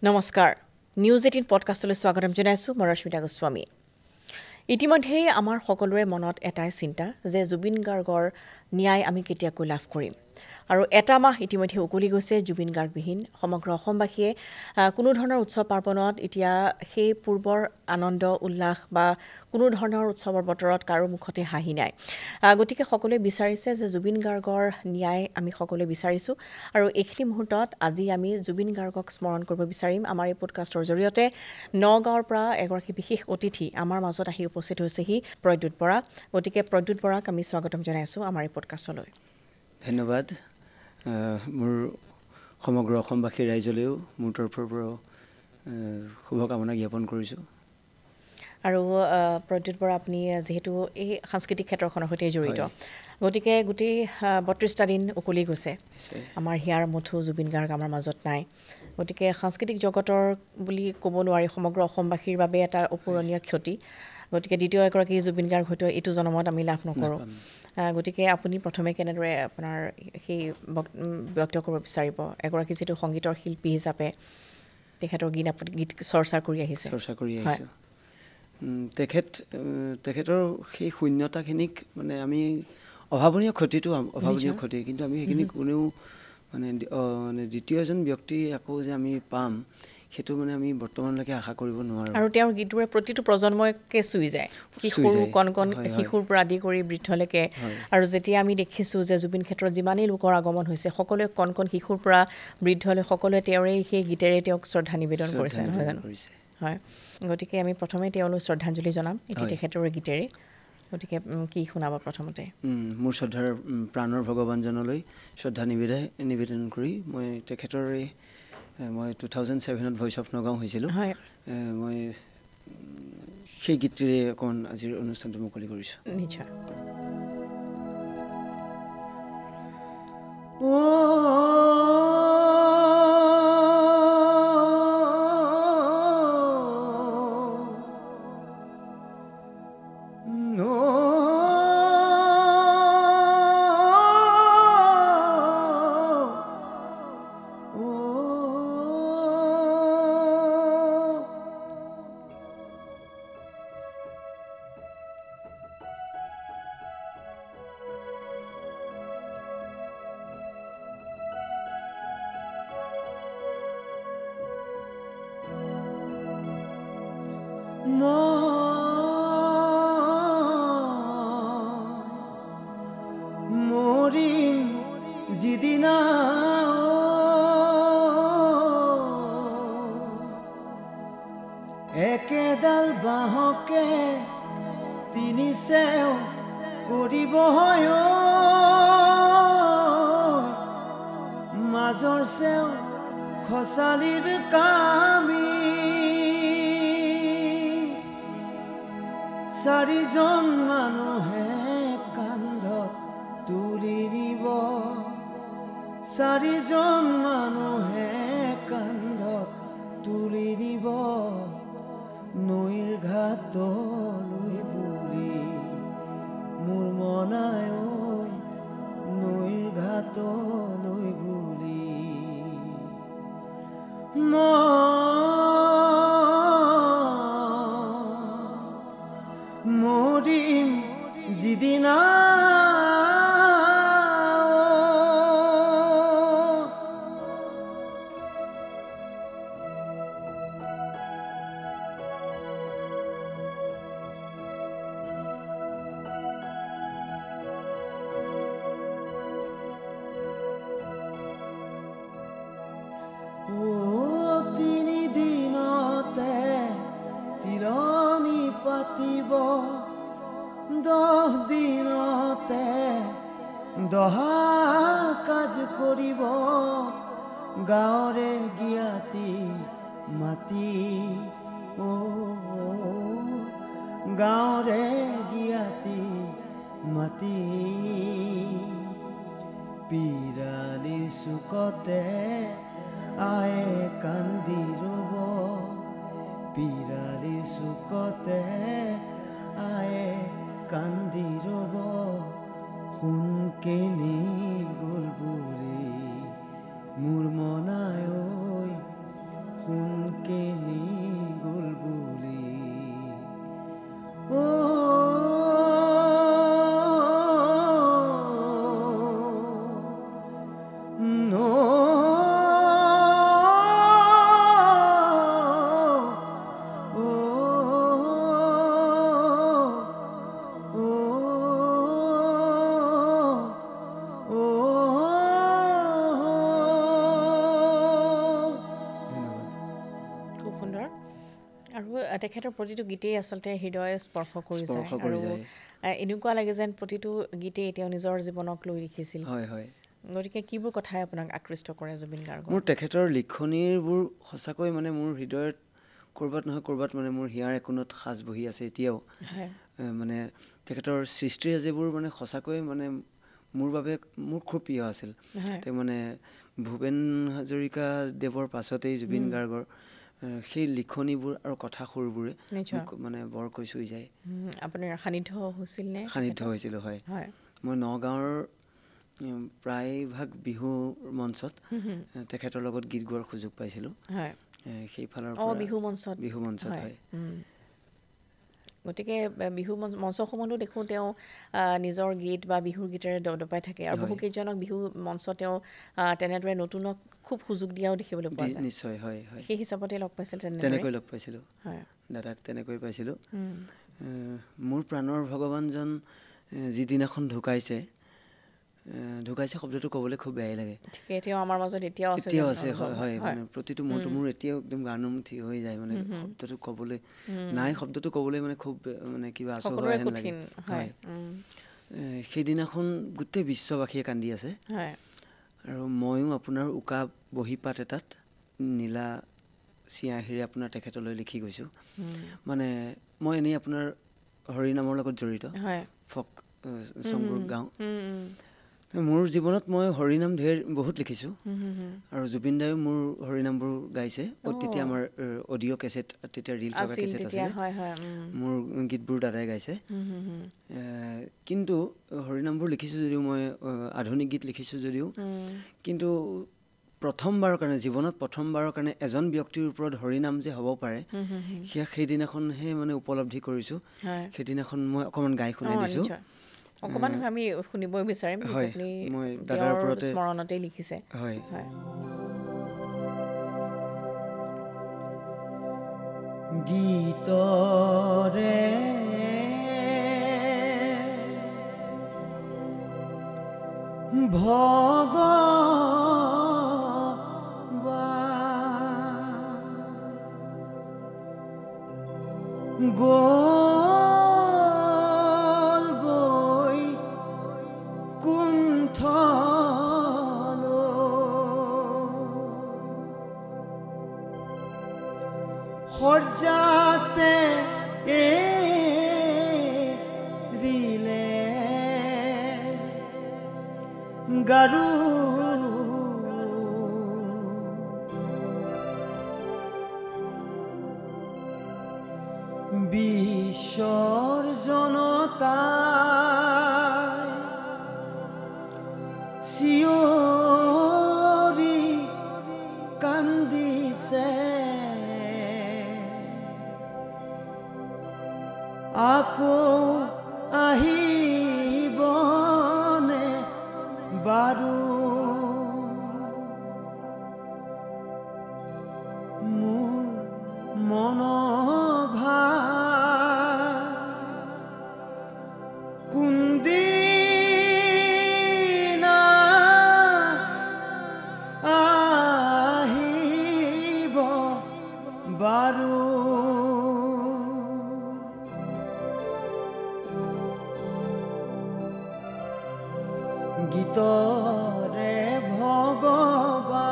নমস্কাৰ নিউজ 18 পডকাষ্টলৈ স্বাগতম জনাইছো মই ৰশ্মিতা গোস্বামী ইতিমধ্যে আমাৰ সকলোৰে মনত এটাই চিন্তা যে জুবিন গাৰ্গৰ ন্যায় আমি কেতিয়াকৈ লাভ কৰিম আৰু এটা মাহ ইতিমধ্যে উকলি গৈছে জুবিন গাৰ্গবিহীন সমগ্ৰ অসমবাসীয়ে কোনো ধৰণৰ উৎসৱ পাৰ্বণত এতিয়া সেই পূৰ্বৰ আনন্দ উল্লাস বা কোনো ধৰণৰ উৎসৱৰ বতৰত কাৰো মুখতে হাঁহি নাই গতিকে সকলোৱে বিচাৰিছে যে জুবিন গাৰ্গৰ ন্যায় আমি সকলোৱে বিচাৰিছো আৰু এইখিনি মুহূৰ্তত আজি আমি জুবিন গাৰ্গক স্মৰণ কৰিব বিচাৰিম আমাৰ এই পডকাষ্টৰ জৰিয়তে নগাঁৱৰ পৰা এগৰাকী বিশেষ অতিথি আমাৰ মাজত আহি উপস্থিত হৈছেহি প্ৰদ্যুৎ বৰা গতিকে প্ৰদ্যুৎ বৰাক আমি স্বাগতম জনাইছো আমাৰ এই পডকাষ্টলৈ ধন্যবাদ মোৰ সমগ্ৰ অসমবাসী ৰাইজলৈও মোৰ তৰফৰ পৰা শুভকামনা জ্ঞাপন কৰিছোঁ আৰু প্ৰদ্যুৎ বৰা আপুনি যেহেতু এই সাংস্কৃতিক ক্ষেত্ৰখনৰ সৈতে জড়িত গতিকে গোটেই ৩২টা দিন উকলি গৈছে আমাৰ হিয়াৰ মুঠু জুবিন গাৰ্গ আমাৰ মাজত নাই গতিকে সাংস্কৃতিক জগতৰ বুলি ক'ব নোৱাৰি সমগ্ৰ অসমবাসীৰ বাবে এটা অপূৰণীয় ক্ষতি গতিকে দ্বিতীয় এগৰাকী জুবিন গাৰ্গ হয়তো এইটো জনমত আমি লাভ নকৰোঁ গতিকে আপুনি প্ৰথমে কেনেদৰে আপোনাৰ সেই ব্যক্ত কৰিব বিচাৰিব এগৰাকী যিটো সংগীতৰ শিল্পী হিচাপে তেখেতৰ গীত চৰ্চা কৰি আহিছে তেখেতৰ সেই শূন্যতাখিনিক মানে আমি অভাৱনীয় ক্ষতি কিন্তু আমি সেইখিনি কোনেও মানে দ্বিতীয় এজন ব্যক্তি আকৌ যে আমি পাম সেইটো মানে আমি বৰ্তমানলৈকে আশা কৰিব নোৱাৰোঁ আৰু তেওঁৰ গীতবোৰে প্ৰতিটো প্ৰজন্মকে চুই যায় কণ শিশুৰ পৰা আদি কৰি বৃদ্ধলৈকে আৰু যেতিয়া আমি দেখিছোঁ যে জুবিন ক্ষেত্ৰত যিমানেই লোকৰ আগমন হৈছে সকলোৱে কণ শিশুৰ পৰা বৃদ্ধলৈ সকলোৱে তেওঁৰে সেই গীতেৰে তেওঁক শ্ৰদ্ধা নিবেদন কৰিছে নহয় জানো হয় গতিকে আমি প্ৰথমে তেওঁলৈ শ্ৰদ্ধাঞ্জলি জনাম এতিয়া তেখেতৰে গীতেৰে গতিকে কি শুনাব প্ৰথমতে মোৰ শ্ৰদ্ধাৰ প্ৰাণৰ ভগৱানজনলৈ শ্ৰদ্ধা নিবেদন কৰি মই তেখেতৰে মই 2007ত ভইচ অফ নগাঁও হৈছিলোঁ মই সেই গীতেৰে অকণমান আজিৰ অনুষ্ঠানটো মুকলি কৰিছোঁ নিশ্চয় মৰিম যিদিনা একেডাল বাঁহকে তিনি চেও কৰিব হয় মাজৰ চেও খচালিৰ কামি চাৰিজন মানুহে কান্ধত তুলি নিব চাৰিজন মানুহে কান্ধত তুলি নিব নৈৰ ঘাটলৈ বুলি মোৰ মনাই নৈৰ ঘাটলৈ বুলি মৰিম যিদিনা তিনিদিনতে তিলনি পাতিব 10 দিনতে দহা কাজ কৰিব গাঁৱৰে জ্ঞাতি মাতি গাঁৱৰে জ্ঞাতি মাতি পিৰালিৰ চুকতে আয়ে কান্দি ৰব পিৰালিৰ চুকতে আয়ে কান্দি ৰব সোণকেনি গ'ল বুলি মোৰ মনাই সোণখিনি গ'ল বুলি তেখেতৰ প্ৰতিটো গীতেই আচলতে হৃদয় স্পৰ্শ কৰি যায় আৰু এনেকুৱা লাগে যেন প্ৰতিটো গীতেই তেওঁ নিজৰ জীৱনক লৈ লিখিছিল গতিকে কিবোৰ কথাই আপোনাক আকৃষ্ট কৰে জুবিন গাৰ্গৰ মোৰ তেখেতৰ লিখনিবোৰ সঁচাকৈ মানে মোৰ হৃদয়ত ক'ৰবাত নহয় ক'ৰবাত মানে মোৰ হিয়াৰ একোণত সাজ বহি আছে এতিয়াও মানে তেখেতৰ সৃষ্টিৰাজিবোৰ মানে সঁচাকৈ মানে মোৰ বাবে মোৰ খুব প্ৰিয় আছিল তেওঁ মানে ভূপেন হাজৰিকা দেৱৰ পাছতেই জুবিন গাৰ্গৰ সেই লিখনিবোৰ আৰু কথা সুৰবোৰে মানে বৰকৈ চুই যায় আপোনাৰ সান্নিধ্য হৈছিল নে সান্নিধ্য হৈছিলোঁ হয় মই নগাঁৱৰ প্ৰায়ভাগ বিহু মঞ্চত তেখেতৰ লগত গীত গোৱাৰ সুযোগ পাইছিলোঁ সেইফালৰ বিহু মঞ্চত হয় গতিকে বিহু মঞ্চসমূহতো দেখোঁ তেওঁ নিজৰ গীত বা বিহুৰ গীতেৰে দপদপাই থাকে আৰু বহুকেইজনক বিহু মঞ্চ তেওঁ তেনেদৰে নতুনক খুব সুযোগ দিয়াও দেখিবলৈ পোৱা যায় নিশ্চয় হয় সেই হিচাপতে লগ পাইছিল তেনেকৈ লগ পাইছিলোঁ দাদাক তেনেকৈ পাইছিলোঁ মোৰ প্ৰাণৰ ভগৱানজন যিদিনাখন ঢুকাইছে শব্দটো ক'বলৈ খুব বেয়াই লাগে এতিয়াও আমাৰ মাজত এতিয়াও আছে হয় মানে প্ৰতিটো মুহূৰ্ত মোৰ এতিয়াও একদম গানুমুঠি হৈ যায় মানে শব্দটো ক'বলৈ মানে খুব মানে কিবা আচৰিত হেন লাগে হয় সেইদিনাখন গোটেই বিশ্ববাসীয়ে কান্দি আছে আৰু ময়ো আপোনাৰ উকা বহীপাত এটাত নীলা চিয়াঁহীৰে আপোনাৰ তেখেতলৈ লিখি গৈছোঁ মানে মই এনেই আপোনাৰ হৰিনামৰ লগত জড়িত ফক সংবোৰ গাওঁ মোৰ জীৱনত মই হৰিনাম বহুত লিখিছোঁ আৰু জুবিন দায়ো মোৰ হৰিনামবোৰ গাইছে তেতিয়া আমাৰ অডিঅ' কেছেট তেতিয়া ৰিল থকা কেছেট আছিলে মোৰ গীতবোৰ দাদাই গাইছে কিন্তু হৰিনামবোৰ লিখিছোঁ যদিও মই আধুনিক গীত লিখিছোঁ যদিও কিন্তু প্ৰথমবাৰৰ কাৰণে জীৱনত প্ৰথমবাৰৰ কাৰণে এজন ব্যক্তিৰ ওপৰত হৰিনাম যে হ'ব পাৰে সেইদিনাখনহে মানে উপলব্ধি কৰিছোঁ সেইদিনাখন মই অকণমান গাই শুনাই দিছোঁ অকমান আমি শুনিবই বিচাৰিম আপুনি মই দাদাৰ ওপৰতে স্মৰণতে লিখিছে হয় গীতৰে সৰজাতে ৰিলে গাৰু বিশ্বৰ জনতা চিঞৰি কান্দিছে আকৌ আহিবনে বাৰু মোৰ মনোভাৱ কোনদিনা আহিব বাৰু গীতৰে ভগৱান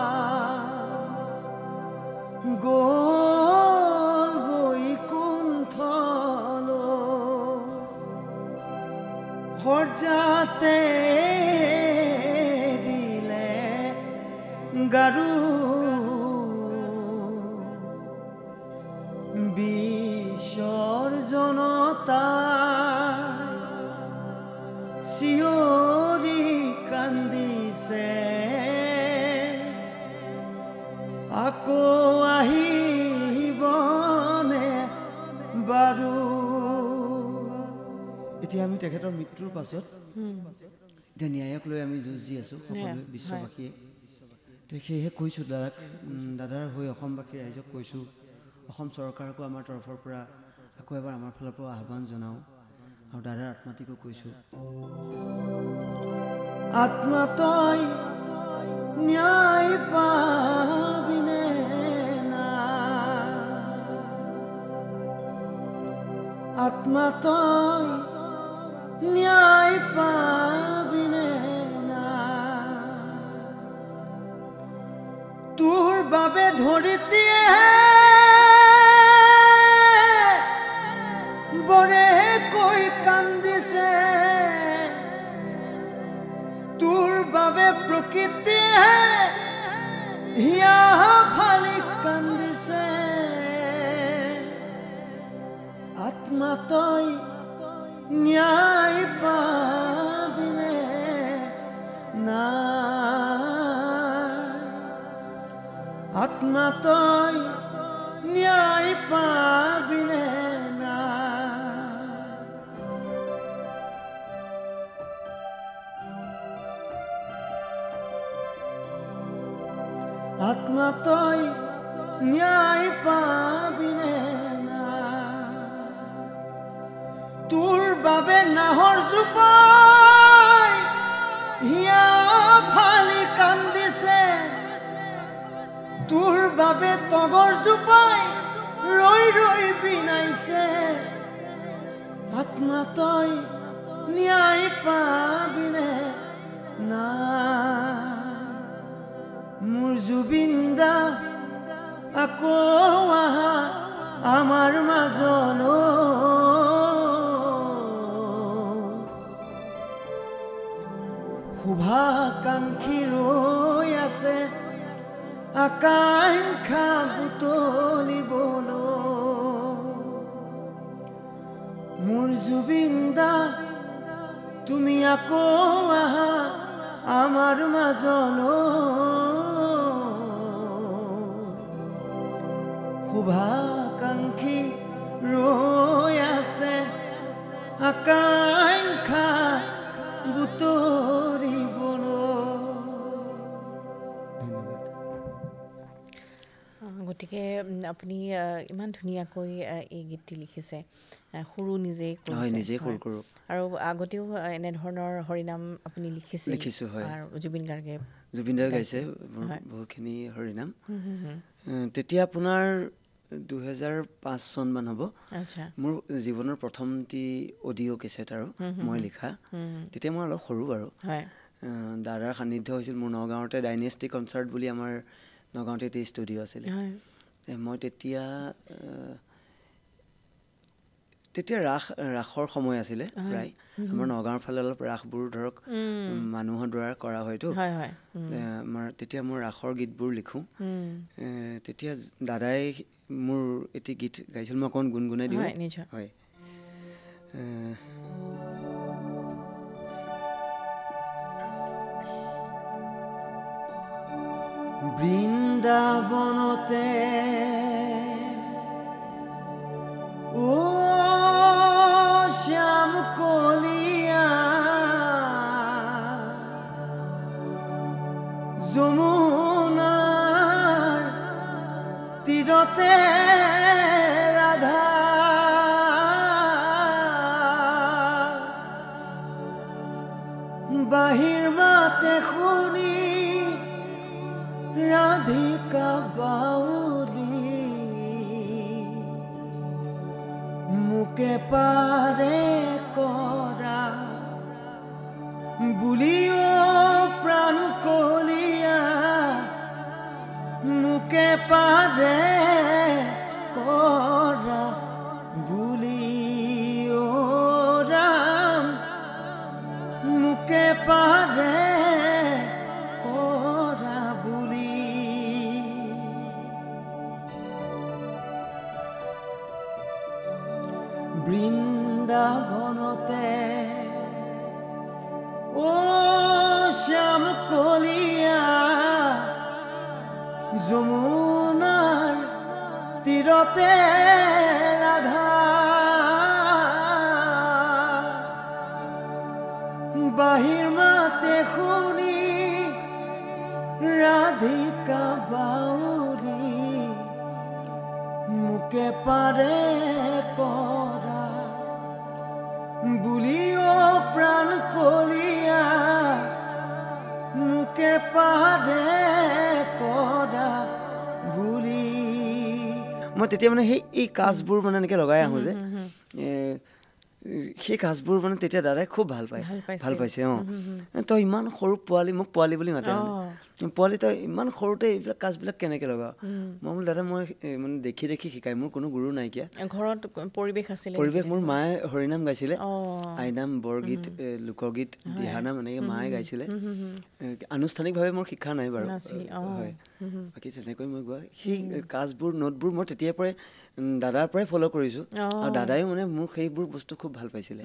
গ'ল বৈকুণ্ঠলৈ সৰজাতে দিলে গাৰু বিশ্বৰ জনতা চিঞৰি কান্দিছে আকৌ আহি এতিয়া আমি তেখেতৰ মৃত্যুৰ পাছত এতিয়া ন্যায়ক লৈ আমি যুঁজি আছোঁ সকলোৱে বিশ্ববাসীয়ে সেয়েহে কৈছোঁ দাদাৰ হৈ অসমবাসী ৰাইজক কৈছোঁ অসম চৰকাৰকো আমাৰ তৰফৰ পৰা আকৌ এবাৰ আমাৰ ফালৰ পৰা আহ্বান জনাওঁ আৰু দাদাৰ আত্মাটিকো কৈছোঁ আত্মা তই ন্যায় পাবিনে না আত্মা তই ন্যায় পাবিনে না তোৰ বাবে ধৰিতিয়ে বৰে কৈ কান্দিছে তোৰ বাবে প্ৰকৃতিয়ে হিয়া ফালি কান্দিছে আত্মা তই ন্যায় পাবিনে না আত্মা তই ন্যায় পাবিনে না আত্মা তই ন্যায় পাবিনে না তোৰ বাবে নাহৰ জোপাই হিয়া ফালি কান্দিছে তোৰ বাবে তগৰ জোপাই ৰৈ ৰৈ বিনাইছে আত্মা তই ন্যায় পাবিনে না মোৰ জুবিন্দা আকৌ আহা আমাৰ মাজলৈ শুভাকাংক্ষী ৰৈ আছে আকাংক্ষা বুটলিবলৈ মোৰ জুবিন্দা তুমি আকৌ আহা আমাৰ মাজলৈ শুভাকাংক্ষী ৰৈ আছে আকাংক্ষা বুটলিবলৈ গতিকে আপুনি ইমান ধুনীয়াকৈ এই গীতটি লিখিছে সুৰো নিজেই সুৰ কৰোঁ আৰু আগতেও এনেধৰণৰ হৰিনাম আপুনি লিখিছোঁ আৰু জুবিন গাৰ্গে গাইছে বহুখিনি হৰিনাম তেতিয়া আপোনাৰ 2005 চনমান হ'ব মোৰ জীৱনৰ প্ৰথমটি অডিঅ' কেছেট আৰু মই লিখা তেতিয়া মই অলপ সৰু বাৰু দাদাৰ সান্নিধ্য হৈছিল মোৰ নগাঁৱতে ডাইনেষ্টি কনচাৰ্ট বুলি আমাৰ নগাঁৱতে এটি ষ্টুডিঅ' আছিলে মই তেতিয়া ৰাসৰ সময় আছিলে প্ৰায় আমাৰ নগাঁৱৰ ফালে অলপ ৰাসবোৰ ধৰক মানুহৰ দ্বাৰা কৰা হয়তো আমাৰ তেতিয়া মই ৰাসৰ গীতবোৰ লিখোঁ তেতিয়া দাদাই মোৰ এটি গীত গাইছিল মই অকণ গুণগুণাই দিওঁ হয় বৃন্দাবনতে ও শ্যাম কলিয়া যমুনাৰ তীৰতে ৰাধা বাহিৰ মাতে শুনি রাধিকা বাউলি মুকে পারে করা বুলিও প্রাণ কলিয়া মুকে পারে করা বুলিও রাম মুকে পারে বৃন্দাবনতে ও শ্যাম কলিয়া যমুনাৰ তীৰতে ৰাধা বাহিৰ মাতে শুনি ৰাধিকা বাউৰী মুকে পাৰে কৰা বুলিও প্ৰাণ কলিয়া মুকে পাৰে কৰা বুলি মই তেতিয়া মানে এই কাজবোৰ মানে এনেকৈ লগাই আহোঁ যে সেই কাজবোৰ মানে তেতিয়া দাদাই খুব ভাল পাইছে তই ইমান সৰু পোৱালি মোক পোৱালি বুলি মাতে মানে পোৱালি তই ইমান সৰুতে এইবিলাক কাজবিলাক কেনেকৈ লগাৱ মই বোলো দাদা মই মানে দেখি শিকাই মোৰ কোনো গুৰু নাইকিয়া ঘৰত পৰিৱেশ মোৰ মায়ে হৰিনাম গাইছিলে আইনাম বৰগীত লোকগীত দিহানাম এনেকৈ মায়ে গাইছিলে আনুষ্ঠানিকভাৱে মোৰ শিক্ষা নাই বাৰু হয় বাকী তেনেকৈ মই গোৱা সেই কাজবোৰ নোটবোৰ মই তেতিয়াৰ পৰাই দাদাৰ পৰাই ফ'ল' কৰিছোঁ আৰু দাদায়ো মানে মোক সেইবোৰ বস্তু খুব ভাল পাইছিলে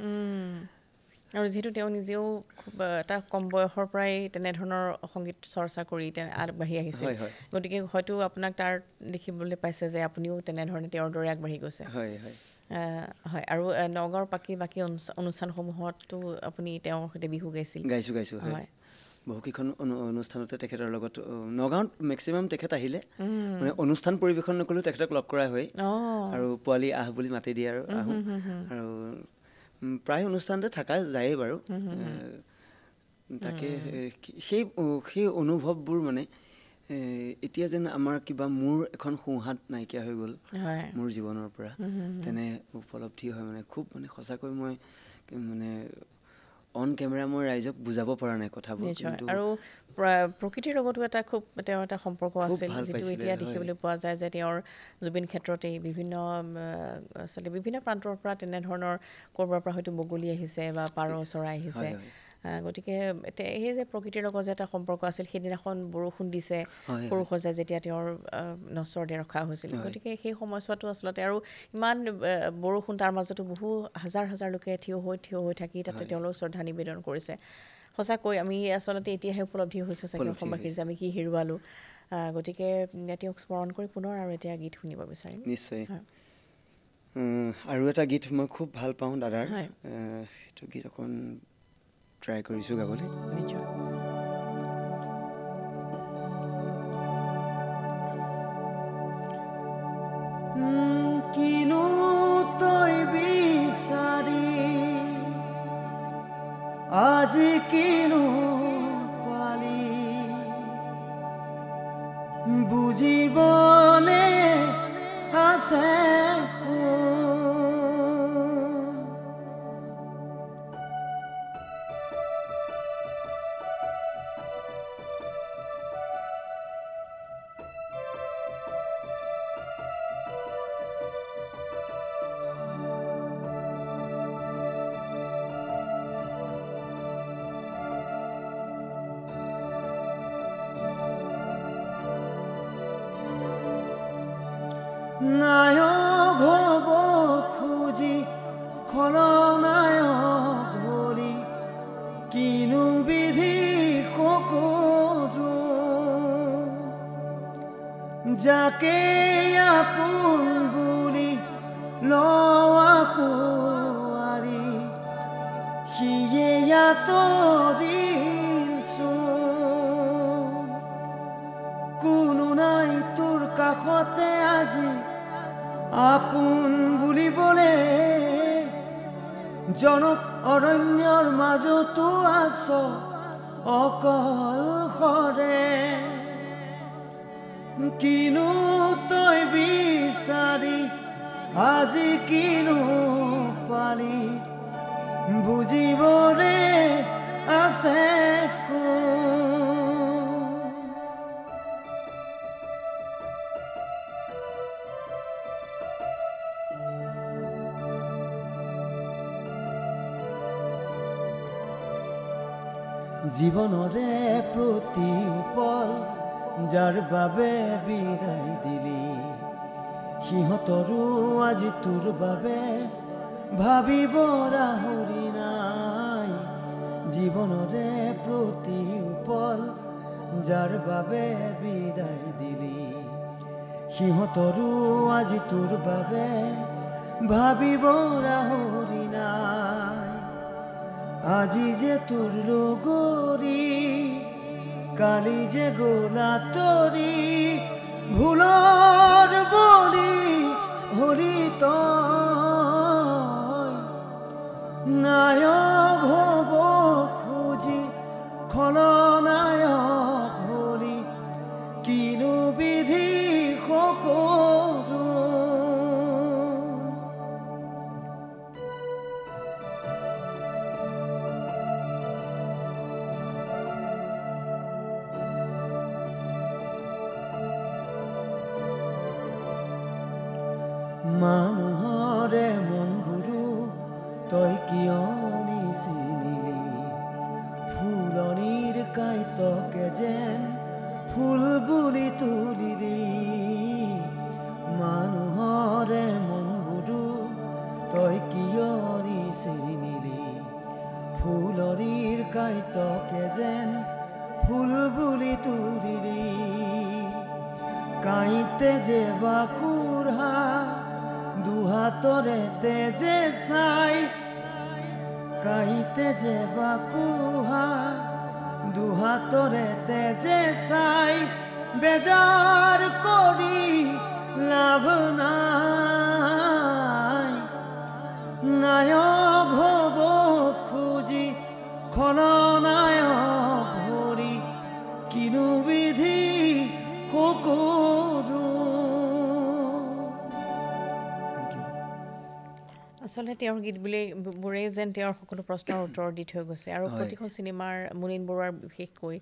আৰু যিহেতু তেওঁ নিজেও খুব এটা কম বয়সৰ পৰাই তেনেধৰণৰ সংগীত চৰ্চা কৰি আগবাঢ়ি আহিছে গতিকে হয়তো আপোনাক তাৰ দেখিবলৈ পাইছে যে আপুনিও তেনেধৰণে তেওঁৰ দৰে আগবাঢ়ি গৈছে হয় হয় হয় আৰু নগাঁৱৰ বাকী অনুষ্ঠানসমূহতো আপুনি তেওঁৰ সৈতে বিহু গাইছোঁ হয় বহুকেইখন অনুষ্ঠানতে তেখেতৰ লগত নগাঁৱত মেক্সিমাম তেখেত আহিলে মানে অনুষ্ঠান পৰিৱেশন নকৰিলেও তেখেতক লগ কৰা হয় আৰু পোৱালি আহ বুলি মাতি দিয়ে আৰু আহোঁ আৰু প্ৰায় অনুষ্ঠানতে থকা যায়েই বাৰু তাকে সেই অনুভৱবোৰ মানে এতিয়া যেন আমাৰ কিবা মোৰ এখন সোঁহাত নাইকিয়া হৈ গ'ল মোৰ জীৱনৰ পৰা তেনে উপলব্ধি হয় মানে খুব মানে সঁচাকৈ মই মানে অন কেমেৰা মই ৰাইজক বুজাব পৰা নাই কথাবোৰ আৰু প্ৰকৃতিৰ লগতো তেওঁৰ এটা সম্পৰ্ক আছিল যিটো এতিয়া দেখিবলৈ পোৱা যায় যে তেওঁৰ জুবিন ক্ষেত্ৰতেই বিভিন্ন প্ৰান্তৰ পৰা তেনেধৰণৰ ক'ৰবাৰ পৰা হয়তো বগলী আহিছে বা পাৰ চৰাই আহিছে গতিকে সেই যে প্ৰকৃতিৰ লগত যে এটা সম্পৰ্ক আছিল সেইদিনাখন বৰষুণ দিছে সৰু সজাই যেতিয়া তেওঁৰ নচৰতে ৰখা হৈছিল গতিকে সেই সময়ছোৱাতো আচলতে আৰু ইমান বৰষুণ তাৰ মাজতো বহু হাজাৰ হাজাৰ লোকে থিয় হৈ থাকি তাতে তেওঁলোক শ্ৰদ্ধা নিবেদন কৰিছে সঁচাকৈ আমি আচলতে এতিয়াহে উপলব্ধি হৈছে চাগে অসমবাসীৰ যে আমি কি হেৰুৱালোঁ গতিকে তেওঁক স্মৰণ কৰি পুনৰ আৰু এতিয়া গীত শুনিব বিচাৰিম নিশ্চয় আৰু এটা গীত মই খুব ভাল পাওঁ দাদাৰ সেইটো গীত অকণ ট্ৰাই কৰিছোঁ গাবলৈ কিনো তই বিচাৰি আজি কিনো পালি বুজিবলে আছে নায়ক হ'ব খুজি খলনায়ক ভৰি কিনো বিধি সকলো যাকে আপোন বুলি লোৱা কুঁৱাৰী সিয়ে আঁতৰিলচোন কোনো নাই তোৰ কাষতে আজি আপোন বুলিবলে জনক অৰণ্যৰ মাজতো আছ অকলশৰে কিনো তই বিচাৰি আজি কিনো পালি বুজিবলে আছে জীৱনৰে প্ৰতি পল যাৰ বাবে বিদায় দিলি সিহঁতৰো আজি তোৰ বাবে ভাবিব ৰাহুৰি নাই জীৱনৰে প্ৰতি পল যাৰ বাবে বিদায় দিলি সিহঁতৰো আজি তোৰ বাবে ভাবিব ৰাহুৰি নাই আজি যে তোৰ লগৰী কালি যে গলা তৰি ভুলৰ বলি হলি তই নায়ক হ'ব খুজি খলনায়ক হলি কিনো বিধি সকলো মানুহৰে মনবোৰো তই কিয় নিচিনিলি ফুলনিৰ কাইতকে যেন ফুল বুলি তুলিলি মানুহৰে মনবোৰো তই কিয় নিচিনিলি ফুলনিৰ কাইতকে যেন ফুল বুলি তুলিলি কাইতে যে বাকুৰহা দুহাতৰে তেজে চাই কাইতে যে বাকুহা দুহাতৰে তেজে চাই বেজাৰ কৰি লাভ নাই নায়ক হ'ব খুজি খলনায়ক ভৰি কিনো বিধি সকলো আচলতে তেওঁৰ গীতবোৰে যেন তেওঁৰ সকলো প্ৰশ্নৰ উত্তৰ দি থৈ গৈছে আৰু প্ৰতিখন চিনেমাৰ মুনীন বৰুৱাৰ বিশেষকৈ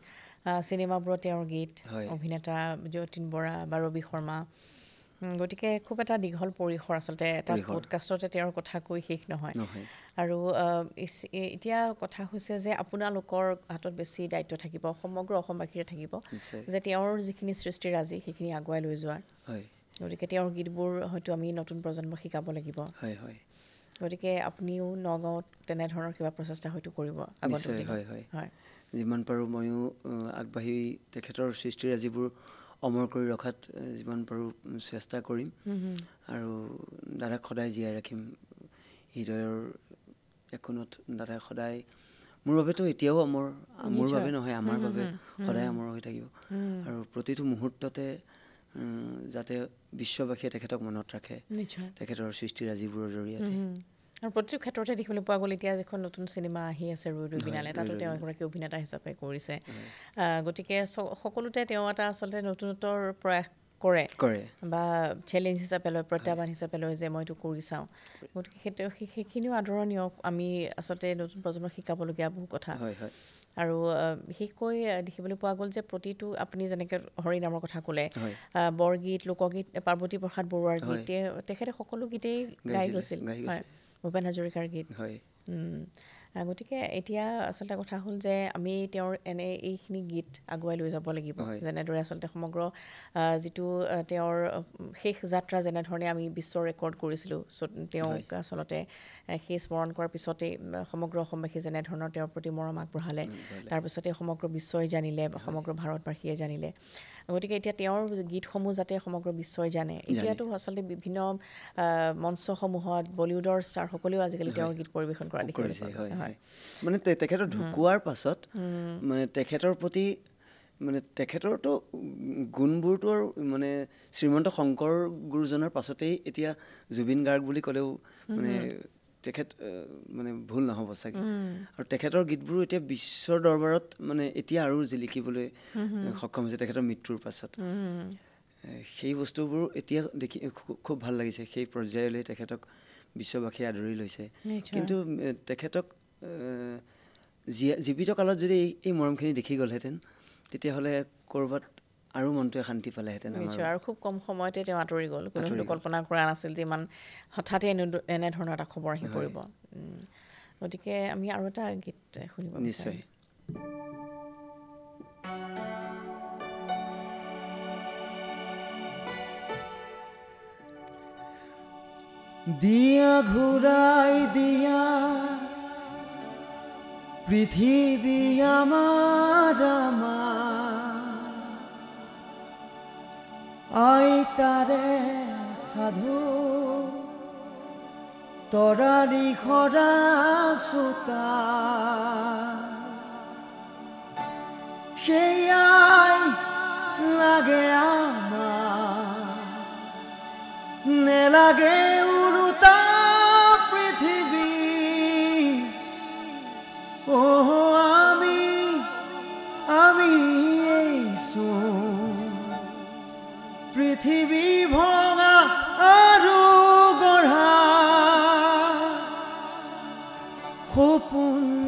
চিনেমাবোৰত তেওঁৰ গীত অভিনেতা যতীন বৰা বা ৰবি শৰ্মা গতিকে খুব এটা দীঘল পৰিসৰ আচলতে এটা পডকাষ্টতে তেওঁৰ কথা কৈ শেষ নহয় আৰু এতিয়া কথা হৈছে যে আপোনালোকৰ হাতত বেছি দায়িত্ব থাকিব সমগ্ৰ অসমবাসীৰে থাকিব যে তেওঁৰ যিখিনি সৃষ্টিৰাজি সেইখিনি আগুৱাই লৈ যোৱাৰ গতিকে তেওঁৰ গীতবোৰ হয়তো আমি নতুন প্ৰজন্মক শিকাব লাগিব গতিকে আপুনিও নগাঁৱত তেনেধৰণৰ কিবা প্ৰচেষ্টা হয়তো কৰিব নিশ্চয় হয় যিমান পাৰোঁ ময়ো আগবাঢ়ি তেখেতৰ সৃষ্টিৰাজিবোৰ অমৰ কৰি ৰখাত যিমান পাৰোঁ চেষ্টা কৰিম আৰু দাদাক সদায় জীয়াই ৰাখিম হৃদয়ৰ একোণত দাদাক সদায় মোৰ বাবেতো এতিয়াও অমৰ মোৰ বাবে নহয় আমাৰ বাবে সদায় অমৰ হৈ থাকিব আৰু প্ৰতিটো মুহূৰ্ততে যাতে বিশ্ববাসীয়ে তেখেতক মনত ৰাখে তেখেতৰ সৃষ্টিৰাজিবোৰৰ জৰিয়তে আৰু প্ৰতিটো ক্ষেত্ৰতে দেখিবলৈ পোৱা গ'ল এতিয়া এখন নতুন চিনেমা আহি আছে ৰৈ ৰৈ বিনালে তাতো তেওঁ এগৰাকী অভিনেতা হিচাপে কৰিছে গতিকে সকলোতে তেওঁ এটা আচলতে নতুনত্বৰ প্ৰয়াস কৰে বা চেলেঞ্জ হিচাপে লয় প্ৰত্যাহ্বান হিচাপে লয় যে মই এইটো কৰি চাওঁ গতিকে সেইখিনিও আদৰণীয় আমি আচলতে নতুন প্ৰজন্মক শিকাবলগীয়া বহু কথা আৰু বিশেষকৈ দেখিবলৈ পোৱা গ'ল যে প্ৰতিটো আপুনি যেনেকৈ হৰি নামৰ কথা ক'লে বৰগীত লোকগীত পাৰ্বতী প্ৰসাদ বৰুৱাৰ গীত তেখেতে সকলো গীতেই গাই গৈছিল ভূপেন হাজৰিকাৰ গীত গতিকে এতিয়া আচলতে কথা হ'ল যে আমি তেওঁৰ এইখিনি গীত আগুৱাই লৈ যাব লাগিব যেনেদৰে আচলতে সমগ্ৰ যিটো তেওঁৰ শেষ যাত্ৰা যেনেধৰণে আমি বিশ্ব ৰেকৰ্ড কৰিছিলোঁ তেওঁক আচলতে সেই স্মৰণ কৰাৰ পিছতেই সমগ্ৰ অসমবাসী যেনেধৰণৰ তেওঁৰ প্ৰতি মৰম আগবঢ়ালে তাৰপিছতে সমগ্ৰ বিশ্বই জানিলে সমগ্ৰ ভাৰতবাসীয়ে জানিলে গতিকে এতিয়া তেওঁৰ গীতসমূহ যাতে সমগ্ৰ বিশ্বই জানে এতিয়াতো আচলতে বিভিন্ন মঞ্চসমূহত বলিউডৰ ষ্টাৰসকলেও আজিকালি তেওঁৰ গীত পৰিৱেশন কৰা দেখিবলৈ পোৱা গৈছে মানে তেখেতৰ ঢুকুৱাৰ পাছত মানে তেখেতৰ প্ৰতি মানে তেখেতৰতো গুণবোৰতো আৰু মানে শ্ৰীমন্ত শংকৰ গুৰুজনাৰ পাছতেই এতিয়া জুবিন গাৰ্গ বুলি ক'লেও মানে তেখেত মানে ভুল নহ'ব চাগে আৰু তেখেতৰ গীতবোৰো এতিয়া বিশ্বৰ দৰবাৰত মানে এতিয়া আৰু জিলিকিবলৈ সক্ষম হৈছে তেখেতৰ মৃত্যুৰ পাছত সেই বস্তুবোৰ এতিয়া দেখি খুব ভাল লাগিছে সেই পৰ্যায়লৈ তেখেতক বিশ্ববাসীয়ে আদৰি লৈছে কিন্তু তেখেতক জীৱিত কালত যদি এই মৰমখিনি দেখি গ'লহেঁতেন তেতিয়াহ'লে ক'ৰবাত আৰু মনটোৱে শান্তি পালেহেঁতেন আৰু খুব কম সময়তে তেওঁ আঁতৰি গ'ল কোনেও কল্পনা কৰা নাছিল যে ইমান হঠাতে এনেধৰণৰ এটা খবৰ আহি পৰিব গতিকে আমি আৰু এটা গীত শুনিব নিশ্চয় দিয়া ঘূৰাই দিয়া পৃথিৱী আমাৰ আইতাৰে সাধু তৰালি খৰা চোতা সেয়াই লাগে আমাৰ নেলাগে উলুটা পৃথিৱী আমি পৃথিৱী ভঙা আৰু গঢ়া সপোন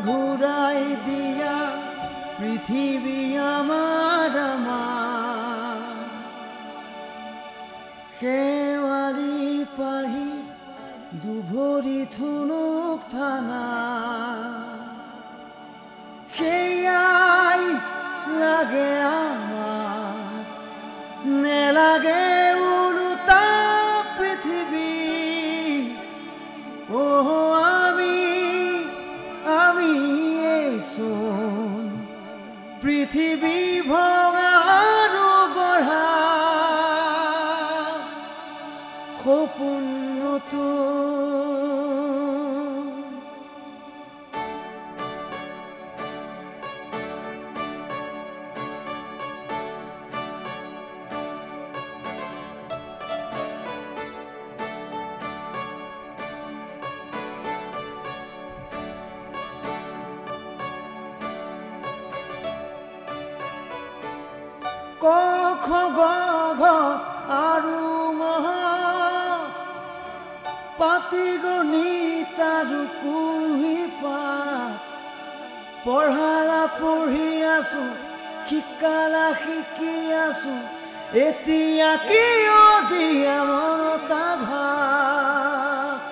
ঘূৰাই দিয়া পৃথিৱী আমাৰ শেৱালি পাহি দুভৰি থুনুক থানা সেয়াই লাগে আমাৰ নেলাগে উলুটা পৃথিৱী পৃথিৱী ভঙা আৰু গঢ়া সপোন ক খ গ ঘ আৰু মহ পাতি গণিত আৰু কুহি পাত পঢ়ালা পঢ়ি আছো শিকালা শিকি আছো এতিয়া কিয় দিয়া মনতা ভাত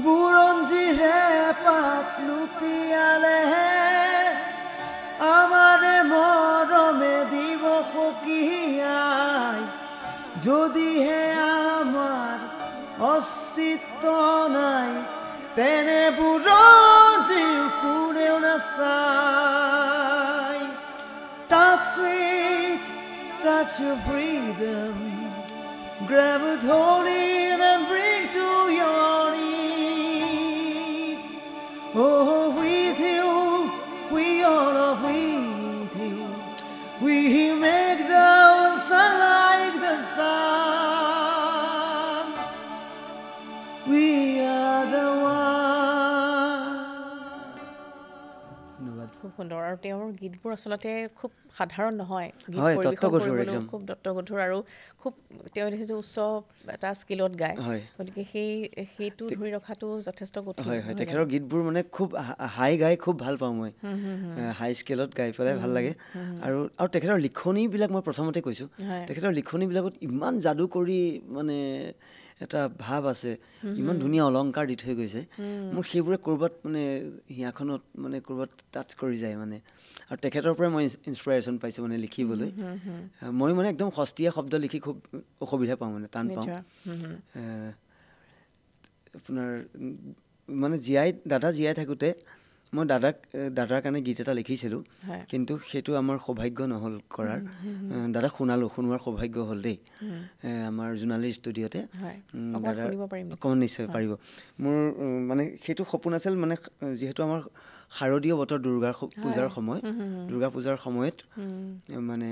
বুৰঞ্জীৰে পাত লুটিয়ালেহে আমাৰে মৰমে দিব সকিয়াই যদিহে আমাৰ অস্তিত্ব নাই তেনে বুৰঞ্জীও কোনেও নাচায় Touch it, touch your freedom grab it hold it and bring to your knees with you we all are with you. We make the sun like the sun. We are the one. খুব সুন্দৰ আৰু তেওঁৰ গীতবোৰ আচলতে খুব সাধাৰণ নহয় হয় তত্ত্বগধুৰ একদম খুব তত্ত্বগধুৰ আৰু খুব তেওঁ দেখিছোঁ উচ্চ এটা স্কিলত গায় গতিকে সেইটো ধৰি ৰখাটো যথেষ্ট কঠিন হয় হয় তেখেতৰ গীতবোৰ মানে খুব হাই গাই খুব ভাল পাওঁ মই হাই স্কেলত গাই পেলাই ভাল লাগে আৰু তেখেতৰ লিখনিবিলাক মই প্ৰথমতে কৈছোঁ তেখেতৰ লিখনিবিলাকত ইমান যাদু কৰি মানে এটা ভাৱ আছে ইমান ধুনীয়া অলংকাৰ দি থৈ গৈছে মোৰ সেইবোৰে ক'ৰবাত মানে হিয়াখনত মানে ক'ৰবাত টাচ কৰি যায় মানে আৰু তেখেতৰ পৰাই মই ইনস্পিৰেশ্যন পাইছোঁ মানে লিখিবলৈ মই মানে একদম সস্তীয়া শব্দ লিখি খুব অসুবিধা পাওঁ মানে টান পাওঁ আপোনাৰ মানে দাদা জীয়াই থাকোঁতে মই দাদাৰ কাৰণে গীত এটা লিখিছিলোঁ কিন্তু সেইটো আমাৰ সৌভাগ্য নহ'ল কৰাৰ দাদাক শুনোৱাৰ সৌভাগ্য হ'ল দেই আমাৰ জোনালী ষ্টুডিঅ'তে দাদা অকণমান নিশ্চয় পাৰিব মোৰ মানে সেইটো সপোন আছিল মানে যিহেতু আমাৰ শাৰদীয় বতৰ দুৰ্গা পূজাৰ সময়ত মানে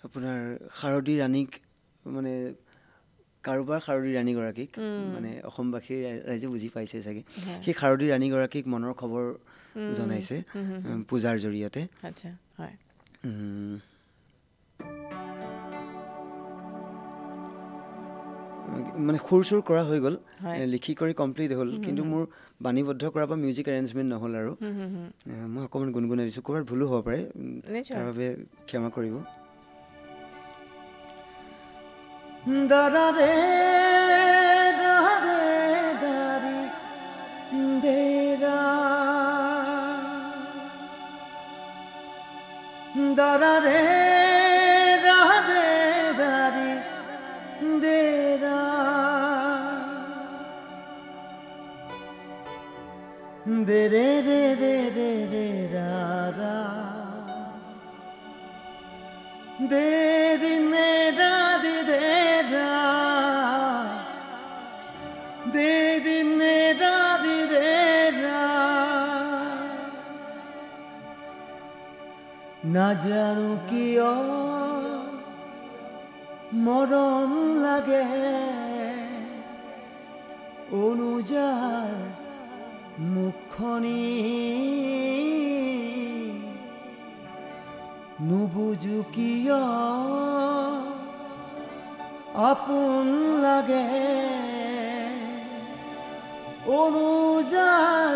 আপোনাৰ শাৰদী ৰাণীক মানে কাৰোবাৰ শাৰদী ৰাণীগৰাকীক মানে অসমবাসীৰ ৰাইজে বুজি পাইছে চাগে সেই শাৰদী ৰাণীগৰাকীক মনৰ খবৰ জনাইছে পূজাৰ জৰিয়তে মানে সুৰ কৰা হৈ গ'ল লিখি কৰি কমপ্লিট হ'ল কিন্তু মোৰ বাণীবদ্ধ কৰাৰ পৰা মিউজিক এৰেঞ্জমেণ্ট নহ'ল আৰু মই অকণমান গুণগুণাই দিছোঁ ক'ৰবাত ভুলো হ'ব পাৰে তাৰ বাবে ক্ষমা কৰিব da de da de da de da dara re ra re ra re de ra de re re re re re ra ra de re ne ra de ra de re ne ra de ra না জানো কিয় মৰম লাগে অনুজাৰ মুখনি নুবুজো কিয় আপোন লাগে অনুজাৰ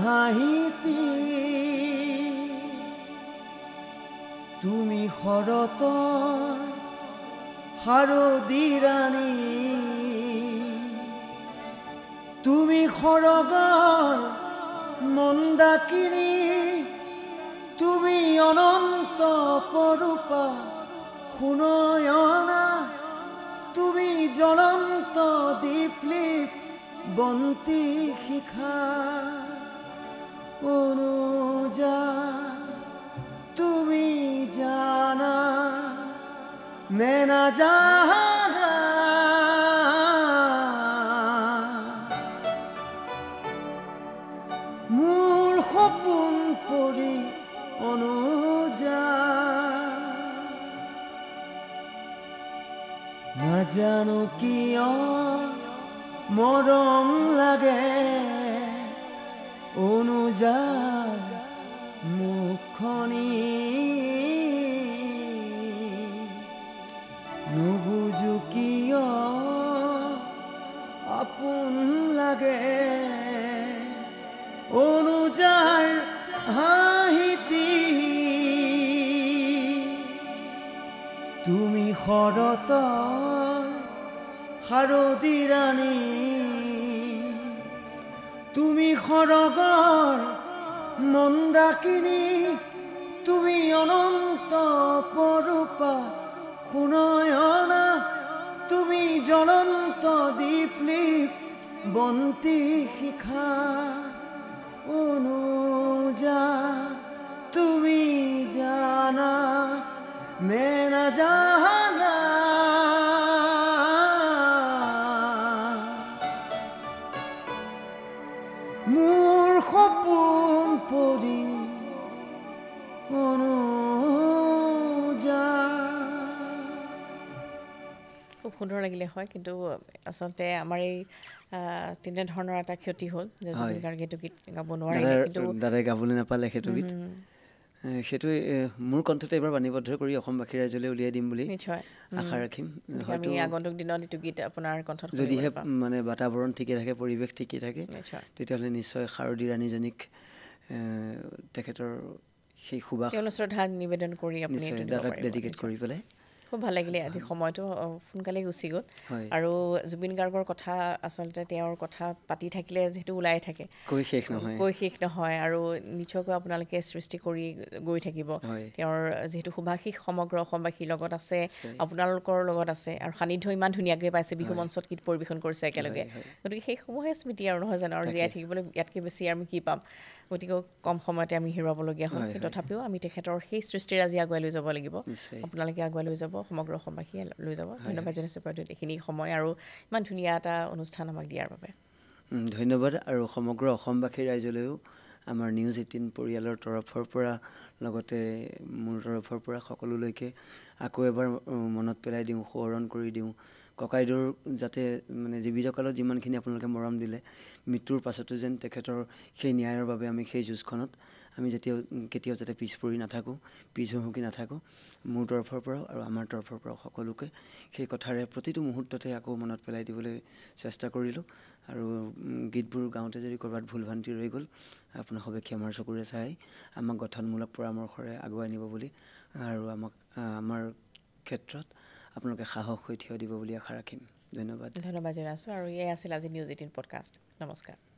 হাঁহিতি তুমি শৰতৰ শাৰদী ৰাণী তুমি সৰগৰ মন্দাকিনী তুমি অনন্ত পৰূপা সুনয়না তুমি জ্বলন্ত দীপ্লিপ বন্তি শিখা অনুজা তুমি জানা নে না জানা মোৰ সপোন পৰি অনুজা নাজানো কিয় মৰম লাগে অনুজাৰ মুখনি নুবুজো কিয় আপোন লাগে অনুজাৰ হাঁহিতি তুমি শৰতৰ শাৰদী ৰাণী তুমি সৰগৰ মন্দাকিনী তুমি অনন্ত পৰূপা সুনয়না তুমি জ্বলন্ত দীপ্লিপ বন্তি শিখা অনুজা তুমি জানা নে না জানা মোৰ সপোন পৰি অনুজা খুব সুন্দৰ লাগিলে হয় কিন্তু আচলতে আমাৰ এই তেনেধৰণৰ এটা ক্ষতি হ'ল যে জুবিন গাৰ্গে এইটো গীত গাব নোৱাৰিলে কিন্তু দাদাই গাবলৈ নাপালে সেইটো গীত সেইটো মোৰ কণ্ঠতে এবাৰ বাণীবদ্ধ কৰি অসমবাসী ৰাইজলৈ উলিয়াই দিম বুলি আশা ৰাখিম হয়তো আগন্তুক দিনত এইটো গীত আপোনাৰ কণ্ঠত যদিহে মানে বাতাবৰণ ঠিকে থাকে পৰিৱেশ ঠিকে থাকে তেতিয়াহ'লে নিশ্চয় শাৰদী ৰাণীজনীক তেখেতৰ সেই সুবাস তেওঁলোক শ্ৰদ্ধা নিবেদন কৰি আপুনি দাদাক ডেডিকেট কৰি পেলাই খুব ভাল লাগিলে আজি সময়টো সোনকালে গুচি গ'ল আৰু জুবিন গাৰ্গৰ কথা আচলতে তেওঁৰ কথা পাতি থাকিলে যেহেতু ওলাই থাকে কৈ শেষ নহয় আৰু নিশ্চয়কৈ আপোনালোকে সৃষ্টি কৰি গৈ থাকিব তেওঁৰ যেহেতু সুভাষিক সমগ্ৰ অসমবাসীৰ লগত আছে আপোনালোকৰ লগত আছে আৰু সান্নিধ্য ইমান ধুনীয়াকৈ পাইছে বিহু মঞ্চত গীত পৰিৱেশন কৰিছে একেলগে গতিকে সেইসমূহে স্মৃতি আৰু নহয় জানো আৰু জীয়াই থাকিবলৈ ইয়াতকৈ বেছি আমি কি পাম গতিকে কম সময়তে আমি হেৰুৱাবলগীয়া হ'ল কিন্তু তথাপিও আমি তেখেতৰ সেই সৃষ্টিৰ আজি আগুৱাই লৈ যাব লাগিব আপোনালোকে আগুৱাই লৈ যাব সমগ্ৰ অসমবাসীয়ে লৈ যাব ধন্যবাদ জনাইছোঁ বাইদেউ এইখিনি সময় আৰু ইমান ধুনীয়া এটা অনুষ্ঠান আমাক দিয়াৰ বাবে ধন্যবাদ আৰু সমগ্ৰ অসমবাসী ৰাইজলৈও আমাৰ নিউজ 18 পৰিয়ালৰ তৰফৰ পৰা লগতে মোৰ তৰফৰ পৰা সকলোলৈকে আকৌ এবাৰ মনত পেলাই দিওঁ সোঁৱৰণ কৰি দিওঁ ককাইদেউৰ যাতে মানে জীৱিতকালত যিমানখিনি আপোনালোকে মৰম দিলে মৃত্যুৰ পাছতো যেন তেখেতৰ সেই ন্যায়ৰ বাবে আমি সেই যুঁজখনত আমি কেতিয়াও যাতে পিছ পৰি নাথাকোঁ পিছ হুহুকি নাথাকোঁ মোৰ তৰফৰ পৰাও আৰু আমাৰ তৰফৰ পৰাও সকলোকে সেই কথাৰে প্ৰতিটো মুহূৰ্ততে আকৌ মনত পেলাই দিবলৈ চেষ্টা কৰিলোঁ আৰু গীতবোৰ গাওঁতে যদি ক'ৰবাত ভুল ভ্ৰান্তি ৰৈ গ'ল আপোনালোকে ক্ষমাৰ চকুৰে চাই আমাক গঠনমূলক পৰামৰ্শৰে আগুৱাই নিব বুলি আৰু আমাৰ ক্ষেত্ৰত আপোনালোকে সাহস হৈ থিয় দিব বুলি আশা ৰাখিম ধন্যবাদ জনাইছোঁ আৰু এয়াই আছিল আজি নিউজ 18 পডকাষ্ট নমস্কাৰ